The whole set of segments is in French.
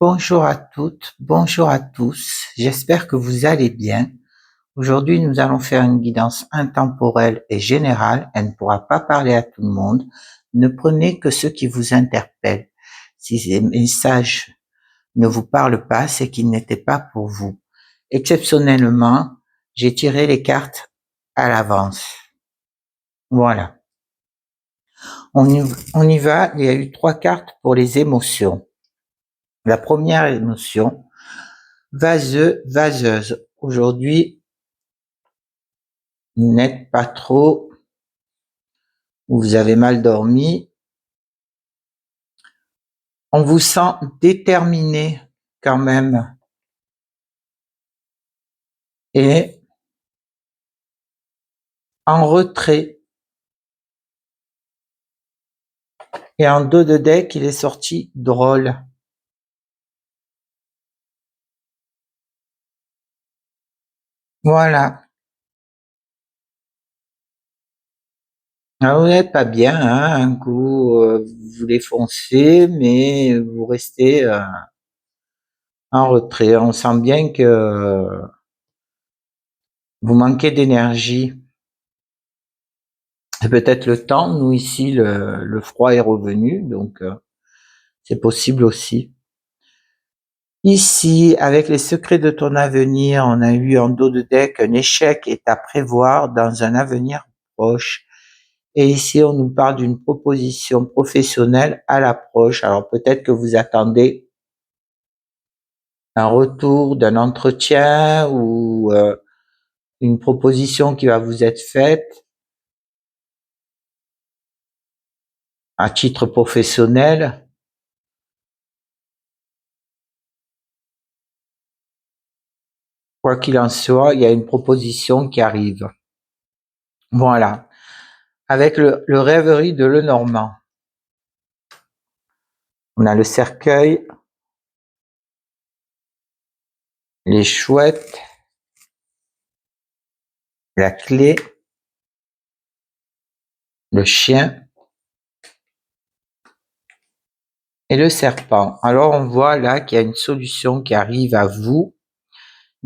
Bonjour à toutes, bonjour à tous, j'espère que vous allez bien. Aujourd'hui, nous allons faire une guidance intemporelle et générale. Elle ne pourra pas parler à tout le monde. Ne prenez que ce qui vous interpelle. Si ces messages ne vous parlent pas, c'est qu'ils n'étaient pas pour vous. Exceptionnellement, j'ai tiré les cartes à l'avance. Voilà. On y va. Il y a eu 3 cartes pour les émotions. La première émotion, vaseux, vaseuse. Aujourd'hui, vous n'êtes pas trop, vous avez mal dormi. On vous sent déterminé quand même. Et en retrait. Et en dos de deck, il est sorti drôle. Voilà. Ah, vous n'êtes pas bien, hein. Un coup, vous voulez foncer, mais vous restez en retrait. On sent bien que vous manquez d'énergie. C'est peut-être le temps. Nous, ici, le froid est revenu, donc c'est possible aussi. Ici, avec les secrets de ton avenir, on a eu en dos de deck un échec est à prévoir dans un avenir proche. Et ici, on nous parle d'une proposition professionnelle à l'approche. Alors peut-être que vous attendez un retour d'un entretien ou une proposition qui va vous être faite à titre professionnel. Quoi qu'il en soit, il y a une proposition qui arrive. Voilà. Avec le rêverie de Lenormand. On a le cercueil, les chouettes, la clé, le chien et le serpent. Alors on voit là qu'il y a une solution qui arrive à vous.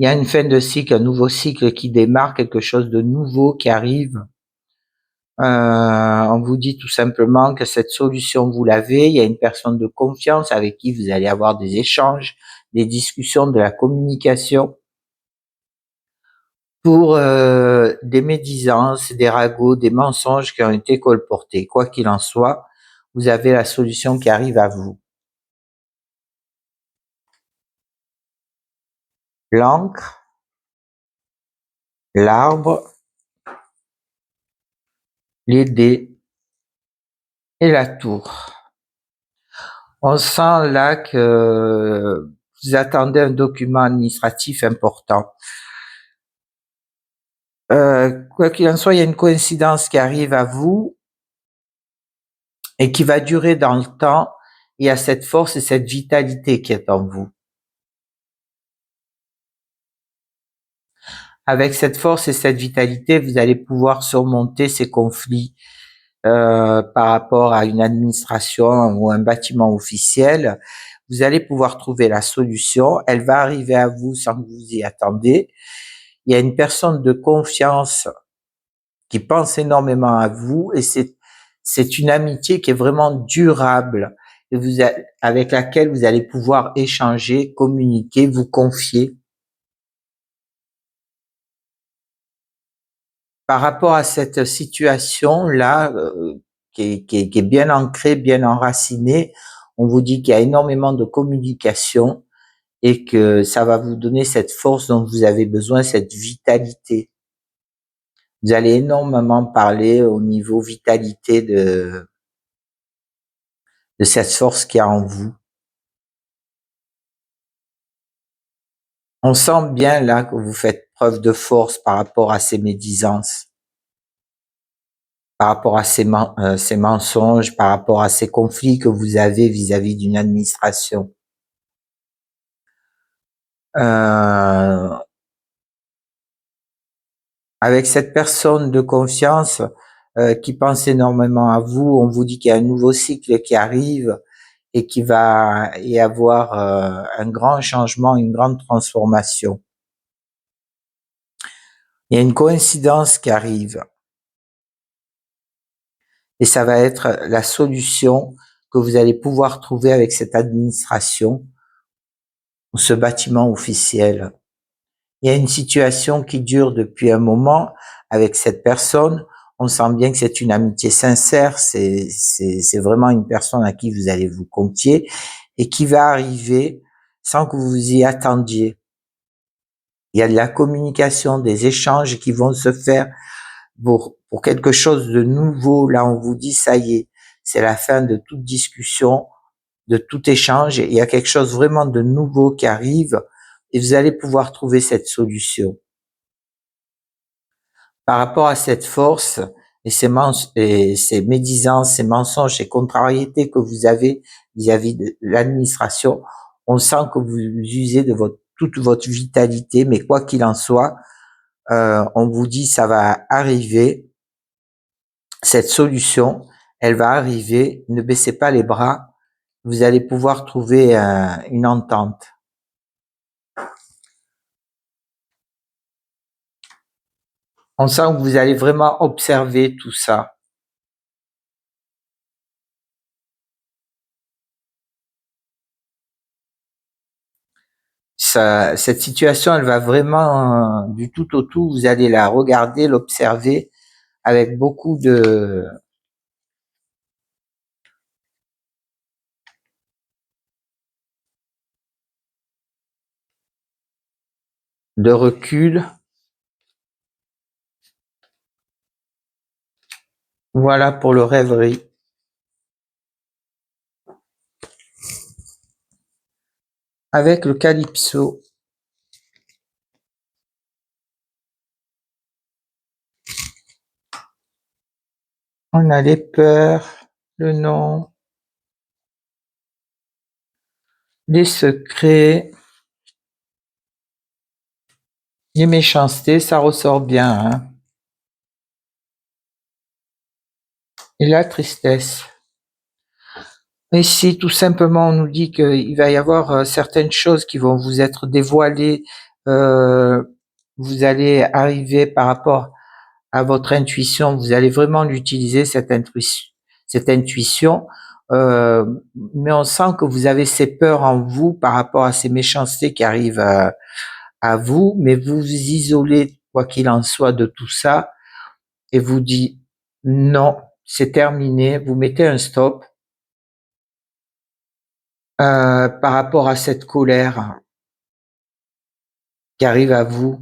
Il y a une fin de cycle, un nouveau cycle qui démarre, quelque chose de nouveau qui arrive. On vous dit tout simplement que cette solution, vous l'avez. Il y a une personne de confiance avec qui vous allez avoir des échanges, des discussions, de la communication pour des médisances, des ragots, des mensonges qui ont été colportés. Quoi qu'il en soit, vous avez la solution qui arrive à vous. L'encre, l'arbre, les dés et la tour. On sent là que vous attendez un document administratif important. Quoi qu'il en soit, il y a une coïncidence qui arrive à vous et qui va durer dans le temps. Il y a cette force et cette vitalité qui est en vous. Avec cette force et cette vitalité, vous allez pouvoir surmonter ces conflits par rapport à une administration ou un bâtiment officiel. Vous allez pouvoir trouver la solution. Elle va arriver à vous sans que vous y attendez. Il y a une personne de confiance qui pense énormément à vous et c'est une amitié qui est vraiment durable et avec laquelle vous allez pouvoir échanger, communiquer, vous confier. Par rapport à cette situation-là, qui est bien ancrée, bien enracinée, on vous dit qu'il y a énormément de communication et que ça va vous donner cette force dont vous avez besoin, cette vitalité. Vous allez énormément parler au niveau vitalité de cette force qu'il y a en vous. On sent bien là que vous faites preuve de force par rapport à ces médisances, par rapport à ces mensonges, par rapport à ces conflits que vous avez vis-à-vis d'une administration. Avec cette personne de confiance qui pense énormément à vous, on vous dit qu'il y a un nouveau cycle qui arrive, et qu'il va y avoir un grand changement, une grande transformation. Il y a une coïncidence qui arrive et ça va être la solution que vous allez pouvoir trouver avec cette administration ou ce bâtiment officiel. Il y a une situation qui dure depuis un moment avec cette personne. On sent bien que c'est une amitié sincère, c'est vraiment une personne à qui vous allez vous confier et qui va arriver sans que vous y attendiez. Il y a de la communication, des échanges qui vont se faire pour quelque chose de nouveau. Là, on vous dit, ça y est, c'est la fin de toute discussion, de tout échange. Il y a quelque chose vraiment de nouveau qui arrive et vous allez pouvoir trouver cette solution. Par rapport à cette force et ces médisances, ces mensonges, ces contrariétés que vous avez vis-à-vis de l'administration, on sent que vous usez de toute votre vitalité, mais quoi qu'il en soit, on vous dit ça va arriver, cette solution, elle va arriver, ne baissez pas les bras, vous allez pouvoir trouver une entente. On sent que vous allez vraiment observer tout ça. Cette situation, elle va vraiment du tout au tout. Vous allez la regarder, l'observer avec beaucoup de recul. Voilà pour le rêverie. Avec le calypso. On a les peurs, le nom, les secrets, les méchancetés, ça ressort bien, hein. Et la tristesse. Ici, tout simplement, on nous dit qu'il va y avoir certaines choses qui vont vous être dévoilées. Vous allez arriver par rapport à votre intuition, vous allez vraiment l'utiliser, cette intuition. Mais on sent que vous avez ces peurs en vous par rapport à ces méchancetés qui arrivent à vous, mais vous vous isolez, quoi qu'il en soit, de tout ça, et vous dites non, c'est terminé, vous mettez un stop par rapport à cette colère qui arrive à vous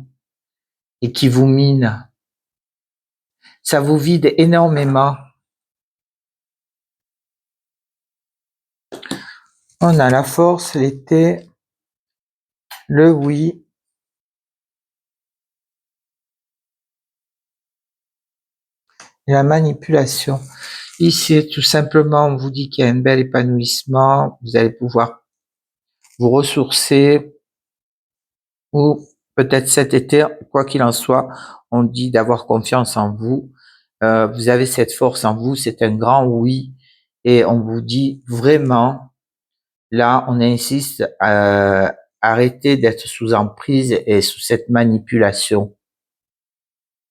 et qui vous mine. Ça vous vide énormément. On a la force, l'été, le oui, et la manipulation. Ici, tout simplement, on vous dit qu'il y a un bel épanouissement, vous allez pouvoir vous ressourcer, ou peut-être cet été, quoi qu'il en soit, on dit d'avoir confiance en vous. Vous avez cette force en vous, c'est un grand oui, et on vous dit vraiment, là, on insiste à arrêter d'être sous emprise et sous cette manipulation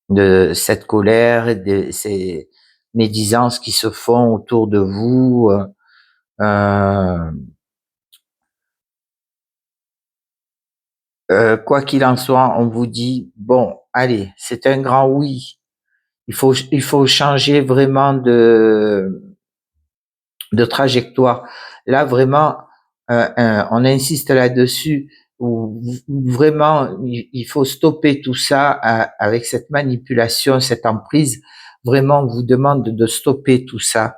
de cette colère et de ces médisances qui se font autour de vous. Quoi qu'il en soit, on vous dit, bon, allez, c'est un grand oui. Il faut changer vraiment de trajectoire. Là, vraiment, on insiste là-dessus, où vraiment, il faut stopper tout ça avec cette manipulation, cette emprise. Vraiment, on vous demande de stopper tout ça.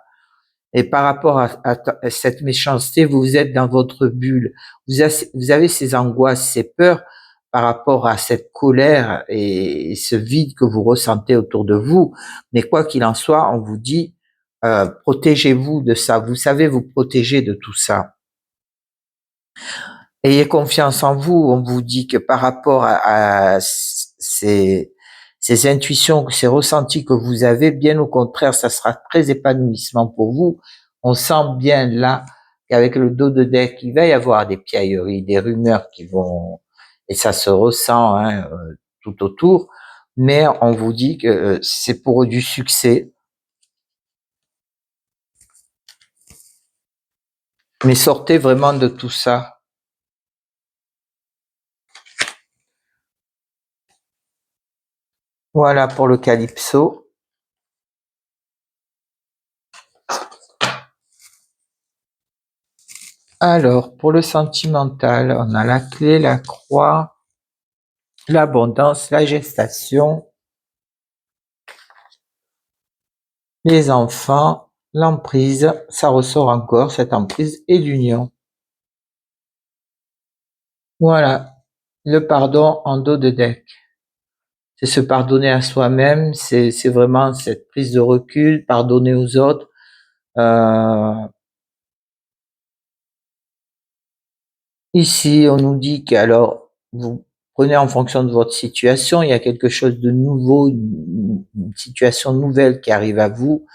Et par rapport à cette méchanceté, vous êtes dans votre bulle. Vous avez ces angoisses, ces peurs par rapport à cette colère et ce vide que vous ressentez autour de vous. Mais quoi qu'il en soit, on vous dit, protégez-vous de ça. Vous savez vous protéger de tout ça. Ayez confiance en vous. On vous dit que par rapport à ces intuitions, ces ressentis que vous avez, bien au contraire, ça sera très épanouissement pour vous. On sent bien là qu'avec le dos de deck, il va y avoir des piailleries, des rumeurs qui vont, et ça se ressent hein, tout autour, mais on vous dit que c'est pour du succès. Mais sortez vraiment de tout ça. Voilà pour le Calypso. Alors, pour le sentimental, on a la clé, la croix, l'abondance, la gestation, les enfants, l'emprise, ça ressort encore, cette emprise, et l'union. Voilà, le pardon en dos de deck. C'est se pardonner à soi-même, c'est vraiment cette prise de recul, pardonner aux autres. Ici, on nous dit qu'alors, vous prenez en fonction de votre situation, il y a quelque chose de nouveau, une situation nouvelle qui arrive à vous,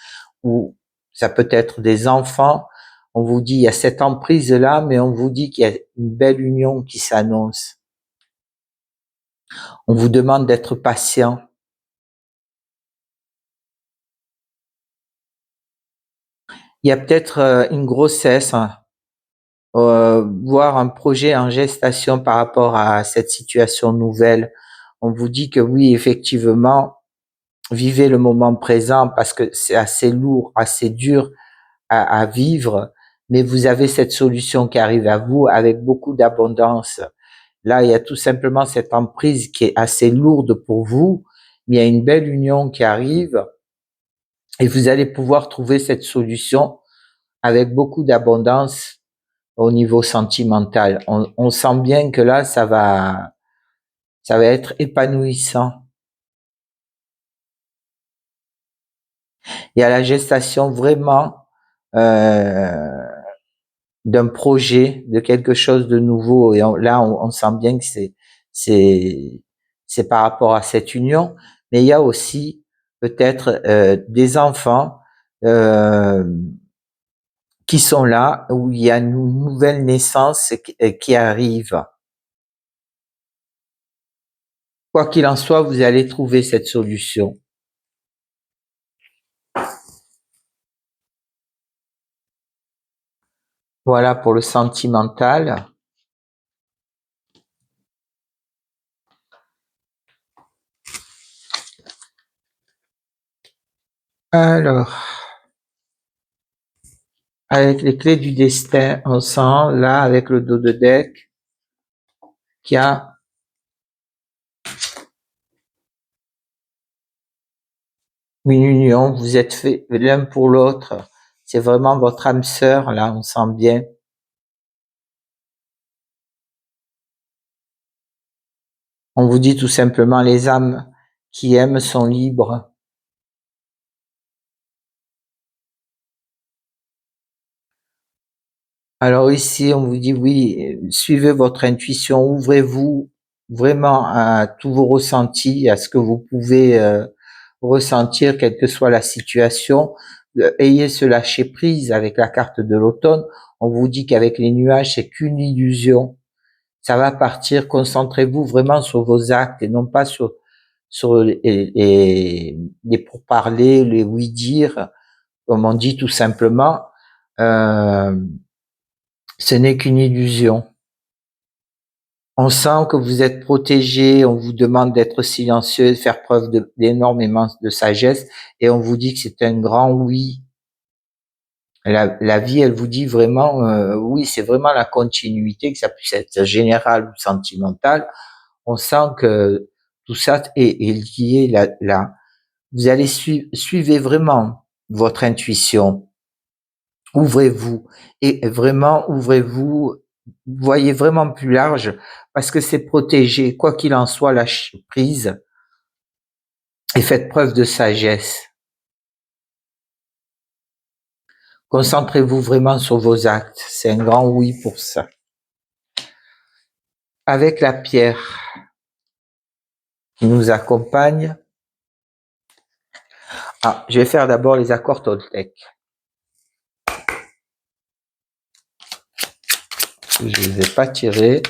ou ça peut être des enfants. On vous dit, il y a cette emprise-là, mais on vous dit qu'il y a une belle union qui s'annonce. On vous demande d'être patient. Il y a peut-être une grossesse, hein, voire un projet en gestation par rapport à cette situation nouvelle. On vous dit que oui, effectivement, vivez le moment présent parce que c'est assez lourd, assez dur à vivre, mais vous avez cette solution qui arrive à vous avec beaucoup d'abondance. Là, il y a tout simplement cette emprise qui est assez lourde pour vous, mais il y a une belle union qui arrive et vous allez pouvoir trouver cette solution avec beaucoup d'abondance au niveau sentimental. On sent bien que là, ça va être épanouissant. Il y a la gestation vraiment d'un projet, de quelque chose de nouveau. Et là, on sent bien que c'est par rapport à cette union. Mais il y a aussi peut-être des enfants qui sont là, où il y a une nouvelle naissance qui arrive. Quoi qu'il en soit, vous allez trouver cette solution. Voilà pour le sentimental. Alors, avec les clés du destin, on sent là, avec le dos de deck, qu'il y a une union, vous êtes fait l'un pour l'autre. C'est vraiment votre âme sœur, là, on sent bien. On vous dit tout simplement, les âmes qui aiment sont libres. Alors ici, on vous dit oui, suivez votre intuition, ouvrez-vous vraiment à tous vos ressentis, à ce que vous pouvez ressentir, quelle que soit la situation. Ayez ce lâcher prise avec la carte de l'automne. On vous dit qu'avec les nuages, c'est qu'une illusion. Ça va partir. Concentrez-vous vraiment sur vos actes et non pas sur les pourparlers, les oui-dire, comme on dit tout simplement. Ce n'est qu'une illusion. On sent que vous êtes protégé, on vous demande d'être silencieux, de faire preuve d'énormément de sagesse, et on vous dit que c'est un grand oui. La vie, elle vous dit vraiment, oui, c'est vraiment la continuité, que ça puisse être général ou sentimental. On sent que tout ça est lié là. Vous allez suivez vraiment votre intuition. Ouvrez-vous et vraiment ouvrez-vous, voyez vraiment plus large parce que c'est protégé. Quoi qu'il en soit, lâchez prise et faites preuve de sagesse. Concentrez-vous vraiment sur vos actes. C'est un grand oui pour ça. Avec la pierre qui nous accompagne. Je vais faire d'abord les accords Toltec. je ne les ai pas tirés.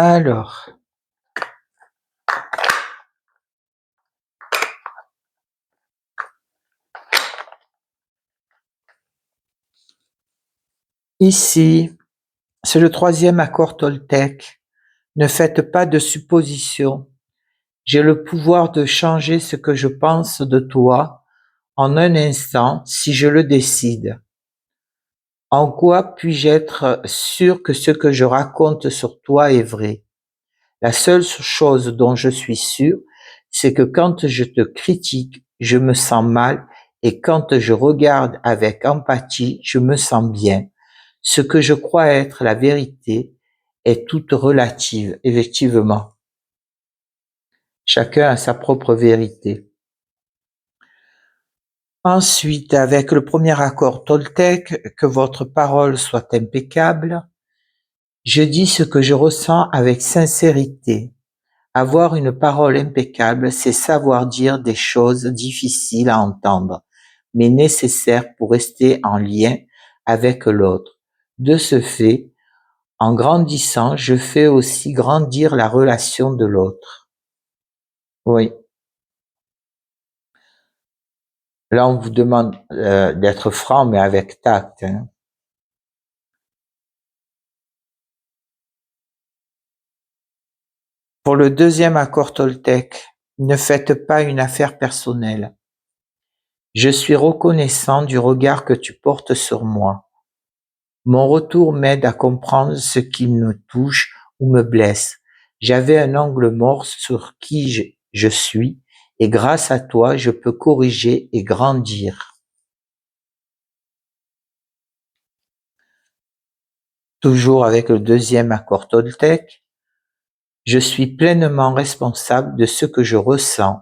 Alors, ici, c'est le 3e accord Toltec. Ne faites pas de suppositions. J'ai le pouvoir de changer ce que je pense de toi en un instant si je le décide. En quoi puis-je être sûr que ce que je raconte sur toi est vrai? La seule chose dont je suis sûr, c'est que quand je te critique, je me sens mal et quand je regarde avec empathie, je me sens bien. Ce que je crois être la vérité est toute relative, effectivement. Chacun a sa propre vérité. Ensuite, avec le premier accord Toltec, que votre parole soit impeccable. Je dis ce que je ressens avec sincérité. Avoir une parole impeccable, c'est savoir dire des choses difficiles à entendre, mais nécessaires pour rester en lien avec l'autre. De ce fait, en grandissant, je fais aussi grandir la relation de l'autre. Oui. Là, on vous demande d'être franc, mais avec tact. Hein. Pour le 2e accord Toltec, ne faites pas une affaire personnelle. Je suis reconnaissant du regard que tu portes sur moi. Mon retour m'aide à comprendre ce qui me touche ou me blesse. J'avais un angle mort sur qui je suis et grâce à toi, je peux corriger et grandir. Toujours avec le 2e accord Toltec, je suis pleinement responsable de ce que je ressens.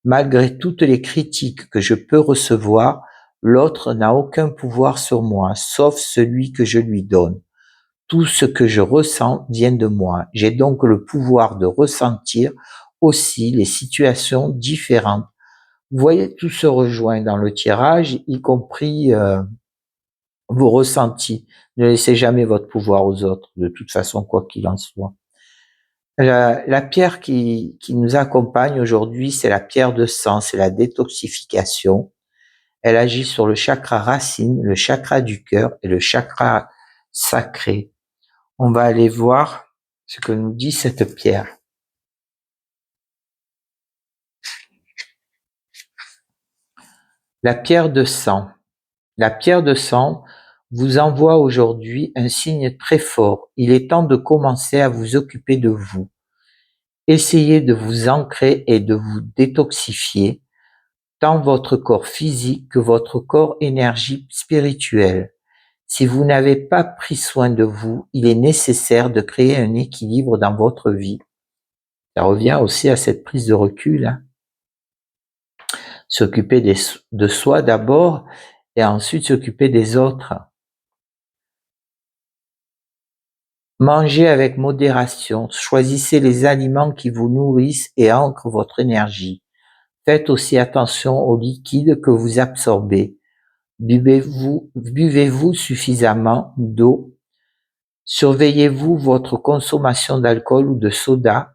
Malgré toutes les critiques que je peux recevoir, l'autre n'a aucun pouvoir sur moi, sauf celui que je lui donne. Tout ce que je ressens vient de moi. J'ai donc le pouvoir de ressentir aussi les situations différentes. Vous voyez, tout se rejoint dans le tirage, y compris vos ressentis. Ne laissez jamais votre pouvoir aux autres, de toute façon, quoi qu'il en soit. La pierre qui nous accompagne aujourd'hui, c'est la pierre de sang, c'est la détoxification. Elle agit sur le chakra racine, le chakra du cœur et le chakra sacré. On va aller voir ce que nous dit cette pierre. La pierre de sang. La pierre de sang vous envoie aujourd'hui un signe très fort. Il est temps de commencer à vous occuper de vous. Essayez de vous ancrer et de vous détoxifier, tant votre corps physique que votre corps énergie spirituelle. Si vous n'avez pas pris soin de vous, il est nécessaire de créer un équilibre dans votre vie. Ça revient aussi à cette prise de recul. Hein. S'occuper de soi d'abord et ensuite s'occuper des autres. Mangez avec modération, choisissez les aliments qui vous nourrissent et ancrent votre énergie. Faites aussi attention aux liquides que vous absorbez. Buvez-vous suffisamment d'eau? Surveillez-vous votre consommation d'alcool ou de soda?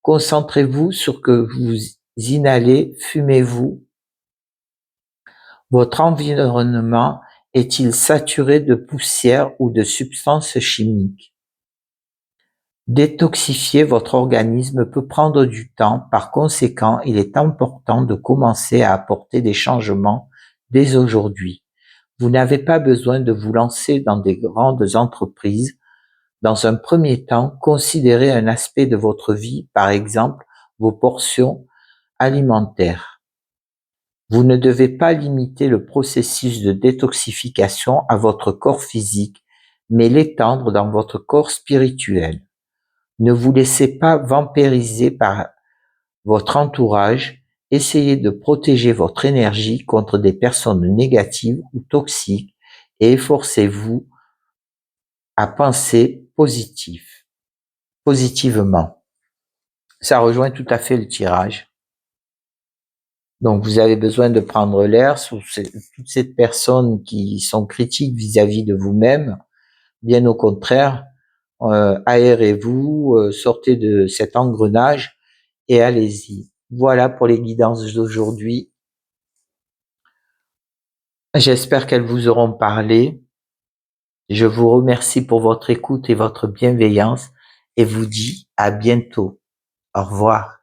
Concentrez-vous sur ce que vous inhalez, fumez-vous? Votre environnement est-il saturé de poussière ou de substances chimiques? Détoxifier votre organisme peut prendre du temps, par conséquent, il est important de commencer à apporter des changements dès aujourd'hui. Vous n'avez pas besoin de vous lancer dans des grandes entreprises. Dans un premier temps, considérez un aspect de votre vie, par exemple vos portions alimentaires. Vous ne devez pas limiter le processus de détoxification à votre corps physique, mais l'étendre dans votre corps spirituel. Ne vous laissez pas vampiriser par votre entourage. Essayez de protéger votre énergie contre des personnes négatives ou toxiques et efforcez-vous à penser positivement. Ça rejoint tout à fait le tirage. Donc, vous avez besoin de prendre l'air sur toutes ces personnes qui sont critiques vis-à-vis de vous-même. Bien au contraire, aérez-vous, sortez de cet engrenage et allez-y. Voilà pour les guidances d'aujourd'hui. J'espère qu'elles vous auront parlé. Je vous remercie pour votre écoute et votre bienveillance et vous dis à bientôt. Au revoir.